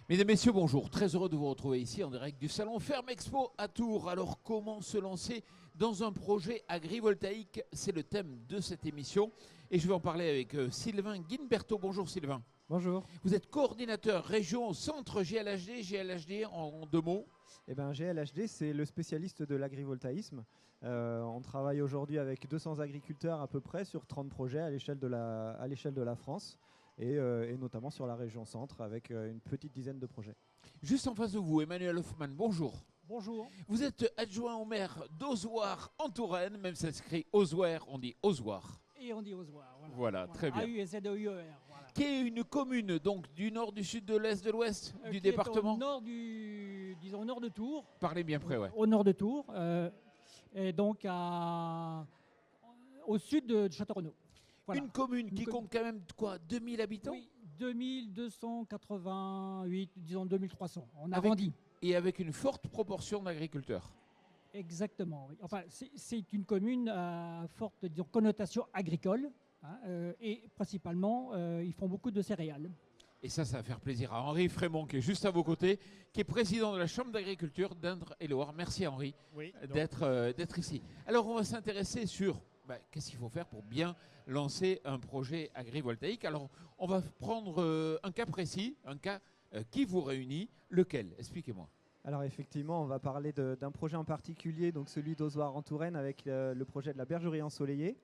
Mesdames, Messieurs, bonjour. Très heureux de vous retrouver ici en direct du salon Ferme Expo à Tours. Alors, comment se lancer dans un projet agrivoltaïque? C'est le thème de cette émission. Et je vais en parler avec Sylvain Guimberto. Bonjour Sylvain. Bonjour. Vous êtes coordinateur région centre GLHD. GLHD en deux mots. Eh ben, GLHD, c'est le spécialiste de l'agrivoltaïsme. On travaille aujourd'hui avec 200 agriculteurs à peu près sur 30 projets à l'échelle de la France. Et notamment sur la région centre avec une petite dizaine de projets. Juste en face de vous, Emmanuel Hoffmann, bonjour. Bonjour. Vous êtes adjoint au maire d'Ozoir en Touraine, même ça s'écrit Ozoir, on dit Ozoir. Et on dit Ozoir. Voilà, très bien. A-U-S-Z-E-I-E-R. Voilà. Qui est une commune, donc du nord, du sud, de l'est, de l'ouest du Qui département. est au nord disons au nord de Tours. Parlez bien près, ouais. Au nord de Tours. Et donc au sud de Château-Renaud. Voilà. Une commune qui compte quand même quoi, 2000 habitants? Oui, 2288, disons 2300. On arrondit. Et avec une forte proportion d'agriculteurs. Exactement, oui. Enfin, c'est une commune à forte, disons, connotation agricole. Et principalement, ils font beaucoup de céréales. Et ça va faire plaisir à Henri Frémont, qui est juste à vos côtés, qui est président de la Chambre d'agriculture d'Indre-et-Loire. Merci Henri d'être ici. Alors, on va s'intéresser sur qu'est-ce qu'il faut faire pour bien lancer un projet agrivoltaïque. Alors, on va prendre un cas précis, un cas qui vous réunit. Lequel? Expliquez-moi. Alors effectivement, on va parler d'un projet en particulier, donc celui d'Ozoir en Touraine avec le projet de la bergerie ensoleillée,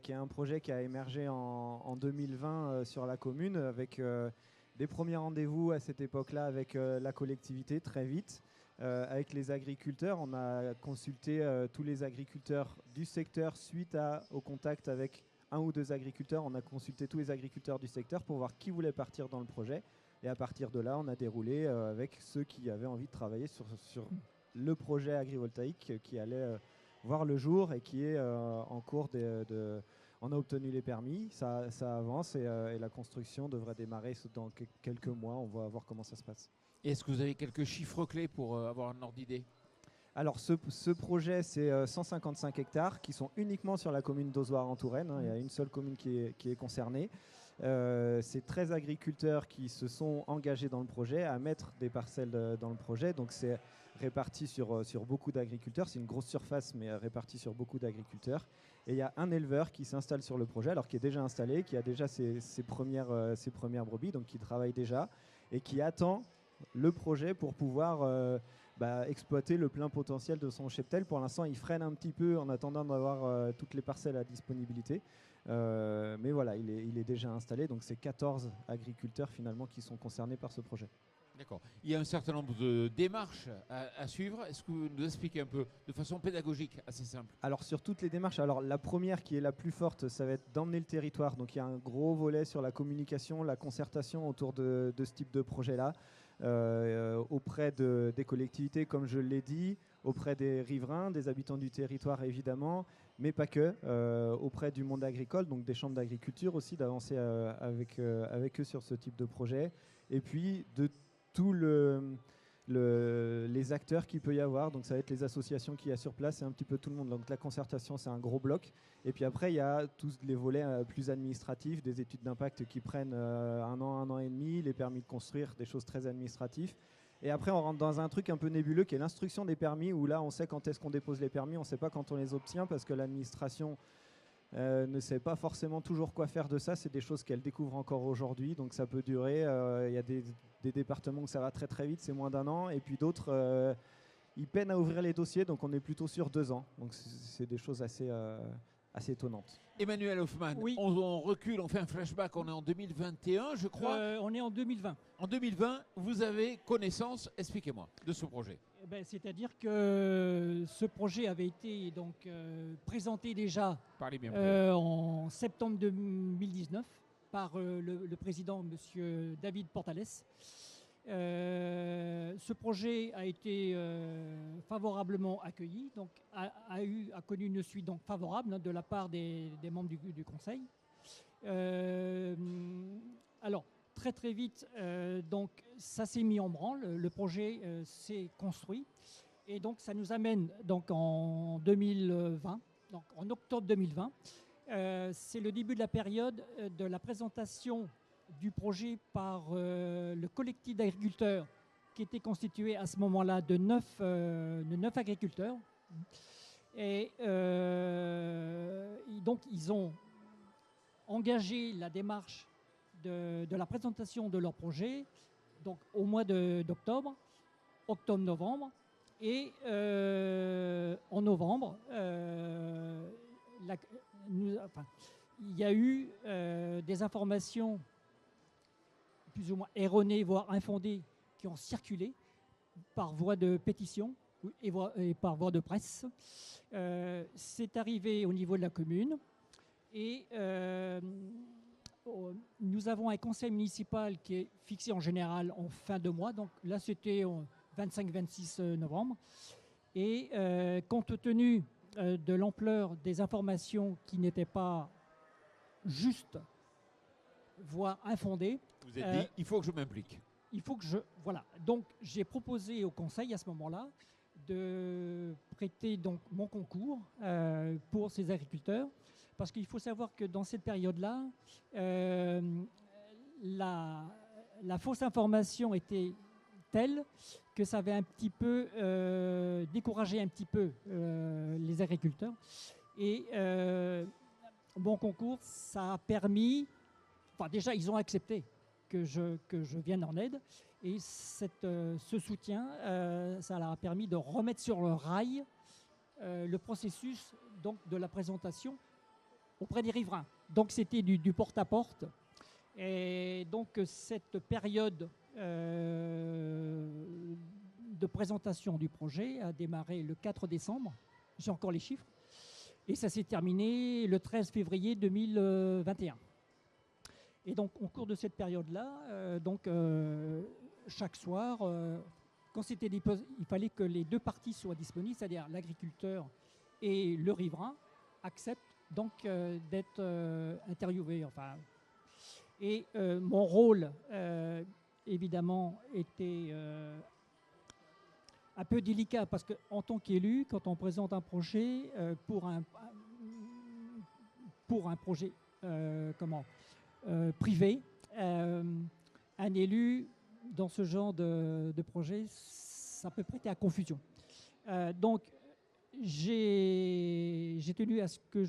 qui est un projet qui a émergé en 2020 sur la commune avec des premiers rendez-vous à cette époque-là avec la collectivité très vite. Avec les agriculteurs, on a consulté tous les agriculteurs du secteur suite au contact avec un ou deux agriculteurs. On a consulté tous les agriculteurs du secteur pour voir qui voulait partir dans le projet. Et à partir de là, on a déroulé avec ceux qui avaient envie de travailler sur le projet agrivoltaïque qui allait voir le jour et qui est en cours on a obtenu les permis, ça avance et la construction devrait démarrer dans quelques mois. On va voir comment ça se passe. Et est-ce que vous avez quelques chiffres clés pour avoir un ordre d'idée? Alors ce projet, c'est 155 hectares qui sont uniquement sur la commune d'Ozoir en Touraine. Il y a une seule commune qui est concernée. C'est 13 agriculteurs qui se sont engagés dans le projet à mettre des parcelles dans le projet. Donc c'est réparti sur beaucoup d'agriculteurs. C'est une grosse surface, mais réparti sur beaucoup d'agriculteurs. Et il y a un éleveur qui s'installe sur le projet, alors qui est déjà installé, qui a déjà ses premières brebis, donc qui travaille déjà et qui attend le projet pour pouvoir exploiter le plein potentiel de son cheptel. Pour l'instant, il freine un petit peu en attendant d'avoir toutes les parcelles à disponibilité. Mais voilà, il est déjà installé. Donc, c'est 14 agriculteurs finalement qui sont concernés par ce projet. D'accord. Il y a un certain nombre de démarches à suivre. Est-ce que vous nous expliquez un peu de façon pédagogique, assez simple? Alors sur toutes les démarches, alors la première qui est la plus forte, ça va être d'emmener le territoire. Donc il y a un gros volet sur la communication, la concertation autour de ce type de projet-là, auprès des collectivités, comme je l'ai dit, auprès des riverains, des habitants du territoire évidemment, mais pas que, auprès du monde agricole, donc des chambres d'agriculture aussi, d'avancer avec eux sur ce type de projet. Et puis de tous les acteurs qu'il peut y avoir, donc ça va être les associations qu'il y a sur place et un petit peu tout le monde. Donc la concertation, c'est un gros bloc. Et puis après, il y a tous les volets plus administratifs, des études d'impact qui prennent un an et demi, les permis de construire, des choses très administratives. Et après, on rentre dans un truc un peu nébuleux qui est l'instruction des permis, où là, on sait quand est-ce qu'on dépose les permis, on ne sait pas quand on les obtient parce que l'administration ne sait pas forcément toujours quoi faire de ça. C'est des choses qu'elle découvre encore aujourd'hui, donc ça peut durer. Il y a des départements où ça va très très vite, c'est moins d'un an, et puis d'autres, ils peinent à ouvrir les dossiers, donc on est plutôt sur 2 ans. Donc c'est des choses assez étonnantes. Emmanuel Hoffmann, oui. On recule, on fait un flashback, on est en 2021, je crois. On est en 2020. En 2020, vous avez connaissance, expliquez-moi, de ce projet. C'est-à-dire que ce projet avait été donc, présenté déjà en septembre 2019 par le président, M. David Portales. Ce projet a été favorablement accueilli, donc a connu une suite donc, favorable de la part des membres du Conseil. Alors, très vite, donc ça s'est mis en branle, le projet s'est construit et donc ça nous amène donc en 2020, donc en octobre 2020. C'est le début de la période de la présentation du projet par le collectif d'agriculteurs qui était constitué à ce moment-là de 9 agriculteurs. Et donc, ils ont engagé la démarche de la présentation de leur projet donc, au mois d'octobre, octobre-novembre. Et en novembre, il y a eu des informations plus ou moins erronées, voire infondées, qui ont circulé par voie de pétition et par voie de presse. C'est arrivé au niveau de la commune et nous avons un conseil municipal qui est fixé en général en fin de mois. Donc là, c'était 25-26 novembre. Et compte tenu de l'ampleur des informations qui n'étaient pas justes, voire infondées. Vous êtes dit, il faut que je m'implique. Il faut que je... Voilà. Donc, j'ai proposé au conseil à ce moment-là de prêter donc mon concours pour ces agriculteurs. Parce qu'il faut savoir que dans cette période-là, la fausse information était telle que ça avait un petit peu découragé un petit peu les agriculteurs. Et mon concours, ça a permis... Enfin, déjà, ils ont accepté que je vienne en aide. Et ce soutien, ça leur a permis de remettre sur le rail le processus donc, de la présentation auprès des riverains. Donc c'était du porte-à-porte. Et donc cette période de présentation du projet a démarré le 4 décembre. J'ai encore les chiffres. Et ça s'est terminé le 13 février 2021. Et donc, au cours de cette période-là, chaque soir, quand c'était il fallait que les deux parties soient disponibles, c'est-à-dire l'agriculteur et le riverain acceptent donc d'être interviewés. Enfin, et mon rôle, évidemment, était un peu délicat parce qu'en tant qu'élu, quand on présente un projet pour un projet, privé, un élu dans ce genre de projet, ça peut prêter à confusion. Donc, j'ai tenu à ce que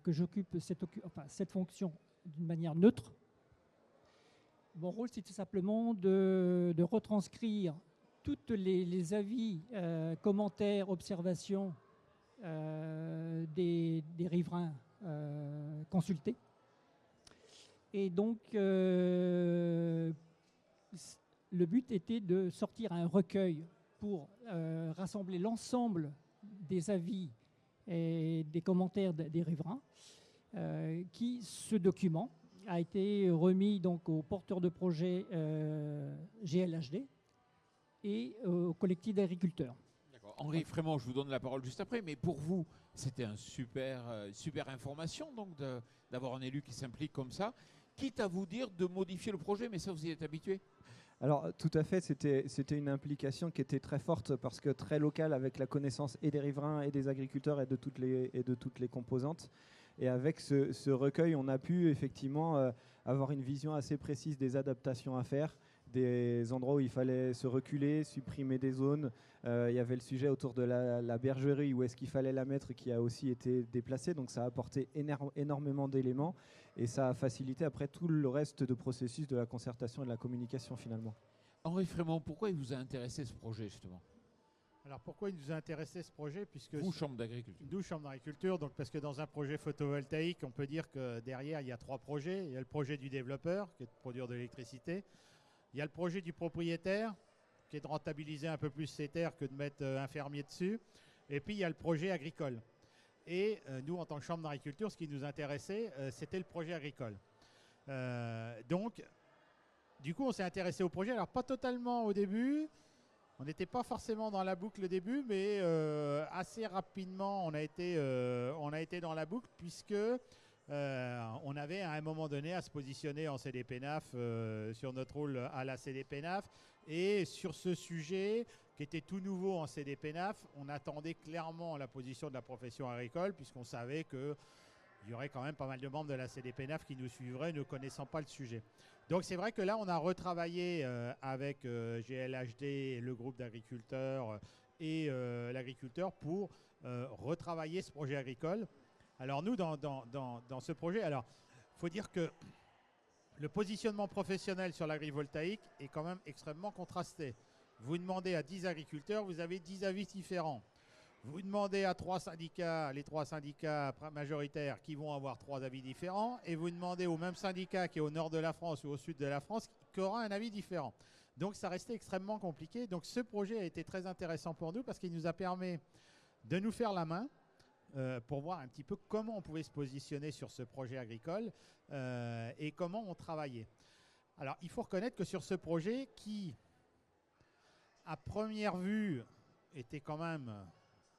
que j'occupe cette fonction d'une manière neutre. Mon rôle, c'était simplement de retranscrire toutes les avis, commentaires, observations des riverains consultés. Et donc, le but était de sortir un recueil pour rassembler l'ensemble des avis et des commentaires des riverains. Ce document a été remis donc au porteur de projet GLHD et au collectif d'agriculteurs. Henri Frémont, je vous donne la parole juste après, mais pour vous, c'était une super information donc d'avoir un élu qui s'implique comme ça, quitte à vous dire de modifier le projet, mais ça vous y êtes habitué? Alors tout à fait, c'était une implication qui était très forte parce que très locale avec la connaissance et des riverains et des agriculteurs et de toutes les composantes. Et avec ce recueil, on a pu effectivement avoir une vision assez précise des adaptations à faire, des endroits où il fallait se reculer, supprimer des zones. Il y avait le sujet autour de la bergerie, où est-ce qu'il fallait la mettre, qui a aussi été déplacé. Donc ça a apporté énormément d'éléments et ça a facilité après tout le reste de processus de la concertation et de la communication finalement. Henri Frémont, pourquoi il vous a intéressé ce projet justement? Alors pourquoi il nous a intéressé ce projet? Puisque vous, Chambre d'agriculture. Nous, Chambre d'agriculture, donc parce que dans un projet photovoltaïque, on peut dire que derrière, il y a 3 projets. Il y a le projet du développeur, qui est de produire de l'électricité. Il y a le projet du propriétaire, qui est de rentabiliser un peu plus ses terres que de mettre un fermier dessus. Et puis, il y a le projet agricole. Et nous, en tant que Chambre d'agriculture, ce qui nous intéressait, c'était le projet agricole. Donc, du coup, on s'est intéressé au projet. Alors, pas totalement au début. On n'était pas forcément dans la boucle au début, mais assez rapidement, on a été dans la boucle puisque on avait à un moment donné à se positionner en CDPENAF sur notre rôle à la CDPENAF. Et sur ce sujet qui était tout nouveau en CDPENAF, on attendait clairement la position de la profession agricole puisqu'on savait que il y aurait quand même pas mal de membres de la CDPNAF qui nous suivraient ne connaissant pas le sujet. Donc c'est vrai que là, on a retravaillé avec GLHD, le groupe d'agriculteurs et l'agriculteur pour retravailler ce projet agricole. Alors nous, dans ce projet, alors il faut dire que le positionnement professionnel sur l'agrivoltaïque est quand même extrêmement contrasté. Vous demandez à 10 agriculteurs, vous avez 10 avis différents. Vous demandez à 3 syndicats, les 3 syndicats majoritaires qui vont avoir 3 avis différents, et vous demandez au même syndicat qui est au nord de la France ou au sud de la France qui aura un avis différent. Donc ça restait extrêmement compliqué. Donc ce projet a été très intéressant pour nous parce qu'il nous a permis de nous faire la main pour voir un petit peu comment on pouvait se positionner sur ce projet agricole et comment on travaillait. Alors il faut reconnaître que sur ce projet qui, à première vue, était quand même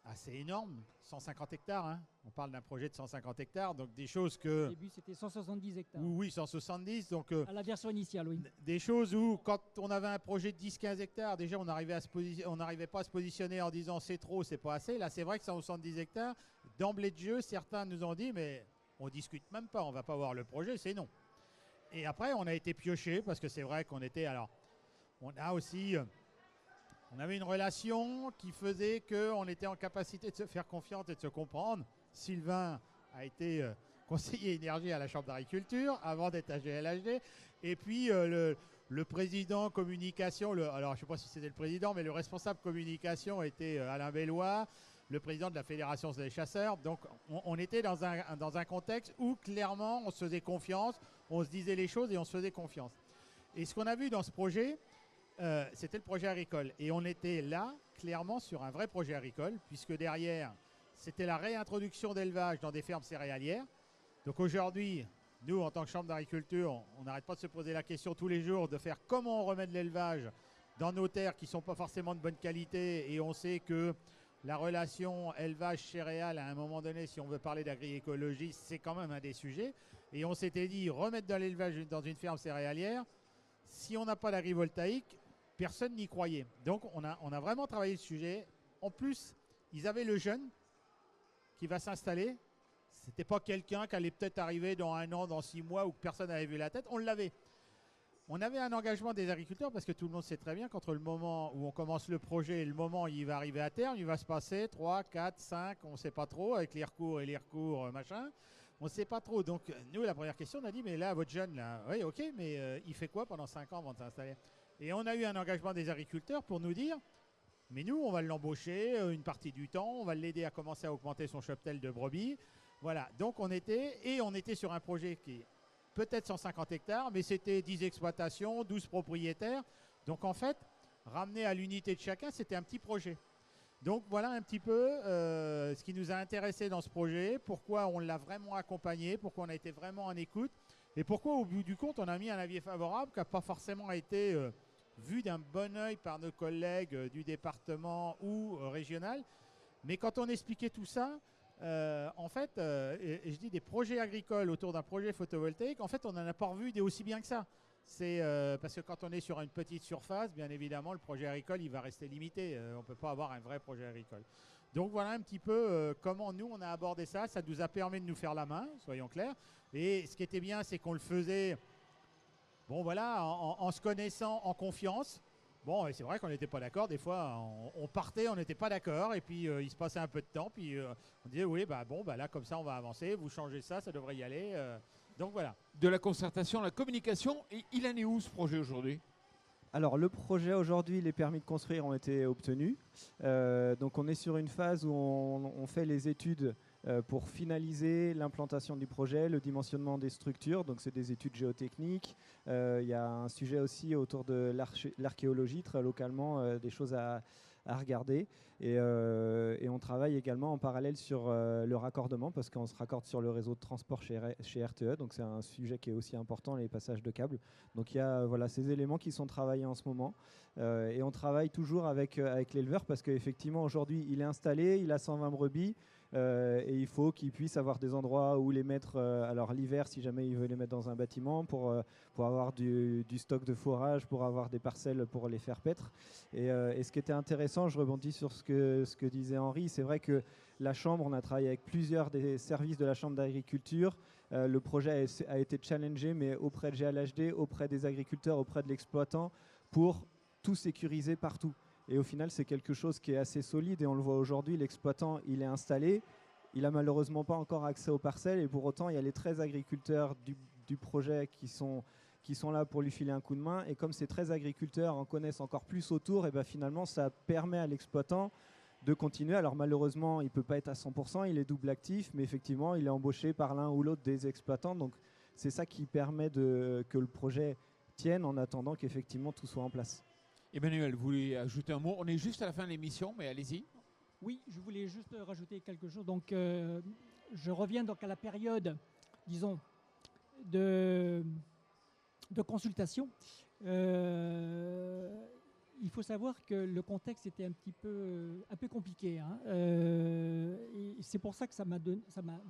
assez énorme, 150 hectares, hein. On parle d'un projet de 150 hectares, donc des choses que... Au début, c'était 170 hectares. Oui, 170, donc... à la version initiale, oui. Des choses où, quand on avait un projet de 10-15 hectares, déjà, on n'arrivait pas à se positionner en disant c'est trop, c'est pas assez. Là, c'est vrai que 170 hectares, d'emblée de jeu, certains nous ont dit, mais on discute même pas, on va pas voir le projet, c'est non. Et après, on a été pioché, parce que c'est vrai qu'on était... Alors, on a aussi... On avait une relation qui faisait qu'on était en capacité de se faire confiance et de se comprendre. Sylvain a été conseiller énergie à la Chambre d'agriculture avant d'être à GLHD. Et puis le président communication, alors je ne sais pas si c'était le président, mais le responsable communication était Alain Bellois, le président de la Fédération des chasseurs. Donc on était dans un contexte où clairement on se faisait confiance, on se disait les choses et on se faisait confiance. Et ce qu'on a vu dans ce projet, c'était le projet agricole. Et on était là, clairement, sur un vrai projet agricole, puisque derrière, c'était la réintroduction d'élevage dans des fermes céréalières. Donc aujourd'hui, nous, en tant que Chambre d'agriculture, on n'arrête pas de se poser la question tous les jours de faire comment on remet de l'élevage dans nos terres qui ne sont pas forcément de bonne qualité. Et on sait que la relation élevage-céréales, à un moment donné, si on veut parler d'agroécologie, c'est quand même un des sujets. Et on s'était dit, remettre de l'élevage dans une ferme céréalière, si on n'a pas d'agrivoltaïque, personne n'y croyait. Donc, on a vraiment travaillé le sujet. En plus, ils avaient le jeune qui va s'installer. Ce n'était pas quelqu'un qui allait peut-être arriver dans 1 an, dans 6 mois, ou que personne n'avait vu la tête. On l'avait. On avait un engagement des agriculteurs parce que tout le monde sait très bien qu'entre le moment où on commence le projet et le moment où il va arriver à terme, il va se passer 3, 4, 5, on ne sait pas trop, avec les recours, machin. On ne sait pas trop. Donc, nous, la première question, on a dit, mais là, votre jeune, là, oui, ok, mais il fait quoi pendant 5 ans avant de s'installer? Et on a eu un engagement des agriculteurs pour nous dire, mais nous, on va l'embaucher une partie du temps, on va l'aider à commencer à augmenter son cheptel de brebis. Voilà, donc on était sur un projet qui est peut-être 150 hectares, mais c'était 10 exploitations, 12 propriétaires. Donc en fait, ramener à l'unité de chacun, c'était un petit projet. Donc voilà un petit peu ce qui nous a intéressé dans ce projet, pourquoi on l'a vraiment accompagné, pourquoi on a été vraiment en écoute, et pourquoi au bout du compte, on a mis un avis favorable qui n'a pas forcément été... vu d'un bon œil par nos collègues du département ou régional. Mais quand on expliquait tout ça, en fait, et je dis des projets agricoles autour d'un projet photovoltaïque, en fait, on n'en a pas revu des aussi bien que ça. C'est parce que quand on est sur une petite surface, bien évidemment, le projet agricole, il va rester limité. On ne peut pas avoir un vrai projet agricole. Donc voilà un petit peu comment nous, on a abordé ça. Ça nous a permis de nous faire la main, soyons clairs. Et ce qui était bien, c'est qu'on le faisait... Bon voilà, en se connaissant, en confiance. Bon, et c'est vrai qu'on n'était pas d'accord. Des fois, on partait, on n'était pas d'accord. Et puis, il se passait un peu de temps. Puis, on disait, oui, là, comme ça, on va avancer. Vous changez ça, ça devrait y aller. Donc, voilà. De la concertation, la communication. Et il en est où, ce projet aujourd'hui ? Alors, le projet aujourd'hui, les permis de construire ont été obtenus. Donc, on est sur une phase où on fait les études pour finaliser l'implantation du projet, le dimensionnement des structures. Donc, c'est des études géotechniques. Il y a un sujet aussi autour de l'archéologie, très localement, des choses à regarder. Et on travaille également en parallèle sur le raccordement, parce qu'on se raccorde sur le réseau de transport chez RTE. Donc, c'est un sujet qui est aussi important, les passages de câbles. Donc, il y a ces éléments qui sont travaillés en ce moment. Et on travaille toujours avec l'éleveur, parce qu'effectivement, aujourd'hui, il est installé, il a 120 brebis. et il faut qu'ils puissent avoir des endroits où les mettre, alors l'hiver si jamais ils veulent les mettre dans un bâtiment, pour avoir du stock de forage, pour avoir des parcelles pour les faire paître. Et ce qui était intéressant, je rebondis sur ce que disait Henri, c'est vrai que la Chambre, on a travaillé avec plusieurs des services de la Chambre d'agriculture. Le projet a été challengé, mais auprès de GLHD, auprès des agriculteurs, auprès de l'exploitant, pour tout sécuriser partout. Et au final, c'est quelque chose qui est assez solide et on le voit aujourd'hui, l'exploitant, il est installé, il n'a malheureusement pas encore accès aux parcelles et pour autant, il y a les 13 agriculteurs du projet qui sont là pour lui filer un coup de main. Et comme ces 13 agriculteurs en connaissent encore plus autour, et ben finalement, ça permet à l'exploitant de continuer. Alors malheureusement, il ne peut pas être à 100%, il est double actif, mais effectivement, il est embauché par l'un ou l'autre des exploitants. Donc c'est ça qui permet que le projet tienne en attendant qu'effectivement tout soit en place. Emmanuel, vous voulez ajouter un mot? On est juste à la fin de l'émission, mais allez-y. Oui, je voulais juste rajouter quelque chose. Donc, je reviens donc à la période, disons, de consultation. Il faut savoir que le contexte était un peu compliqué. Hein. Et c'est pour ça que ça m'a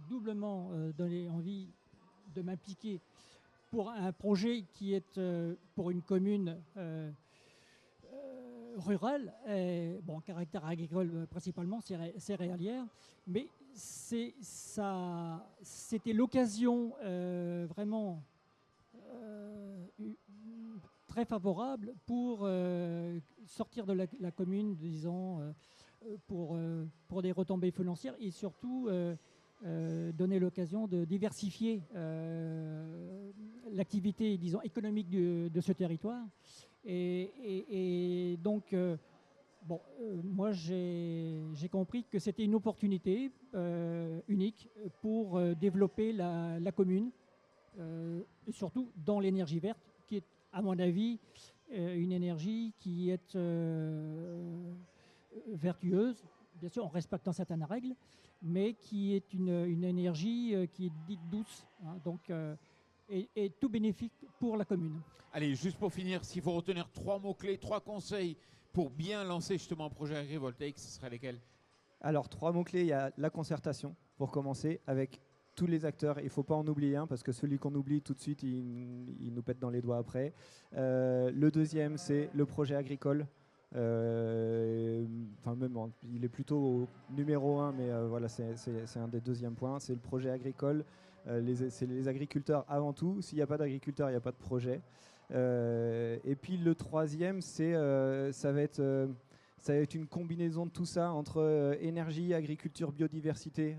doublement donné envie de m'impliquer pour un projet qui est pour une commune rurale, bon, caractère agricole principalement, céréalière, mais c'était l'occasion vraiment très favorable pour sortir de la commune, disons, pour des retombées financières et surtout donner l'occasion de diversifier l'activité, disons, économique de ce territoire. Et donc, moi, j'ai compris que c'était une opportunité unique pour développer la commune, et surtout dans l'énergie verte, qui est, à mon avis, une énergie qui est vertueuse, bien sûr en respectant certaines règles, mais qui est une énergie qui est dite douce, hein, donc, et tout bénéfique pour la commune. Allez, juste pour finir, s'il faut retenir 3 mots-clés, 3 conseils pour bien lancer justement un projet agrivoltaïque, ce seraient lesquels? Alors, 3 mots-clés, il y a la concertation, pour commencer, avec tous les acteurs. Il ne faut pas en oublier un, parce que celui qu'on oublie tout de suite, il nous pète dans les doigts après. Le deuxième, c'est le projet agricole. Enfin, même, il est plutôt au numéro 1, mais voilà, c'est un des deuxièmes points. C'est le projet agricole. C'est les agriculteurs avant tout. S'il n'y a pas d'agriculteurs, il n'y a pas de projet. Et puis le troisième, ça va être une combinaison de tout ça entre énergie, agriculture, biodiversité.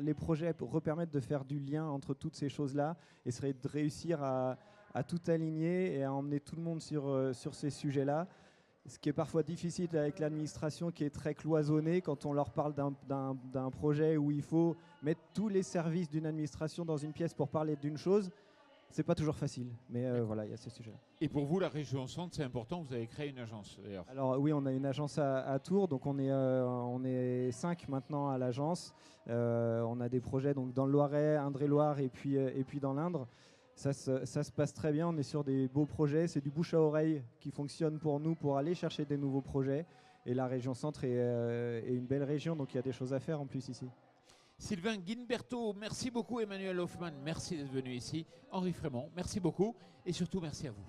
Les projets permettent de faire du lien entre toutes ces choses-là et serait de réussir à tout aligner et à emmener tout le monde sur ces sujets-là. Ce qui est parfois difficile avec l'administration qui est très cloisonnée quand on leur parle d'un projet où il faut mettre tous les services d'une administration dans une pièce pour parler d'une chose. C'est pas toujours facile, mais voilà, il y a ce sujet-là. Et pour vous, la région Centre, c'est important, vous avez créé une agence d'ailleurs. Alors oui, on a une agence à Tours, donc on est 5 maintenant à l'agence. On a des projets donc, dans le Loiret, Indre-et-Loire et puis dans l'Indre. Ça se passe très bien, on est sur des beaux projets, c'est du bouche à oreille qui fonctionne pour nous pour aller chercher des nouveaux projets. Et la région Centre est une belle région, donc il y a des choses à faire en plus ici. Sylvain Guinberto, merci beaucoup. Emmanuel Hoffmann, merci d'être venu ici. Henri Frémont, merci beaucoup. Et surtout, merci à vous.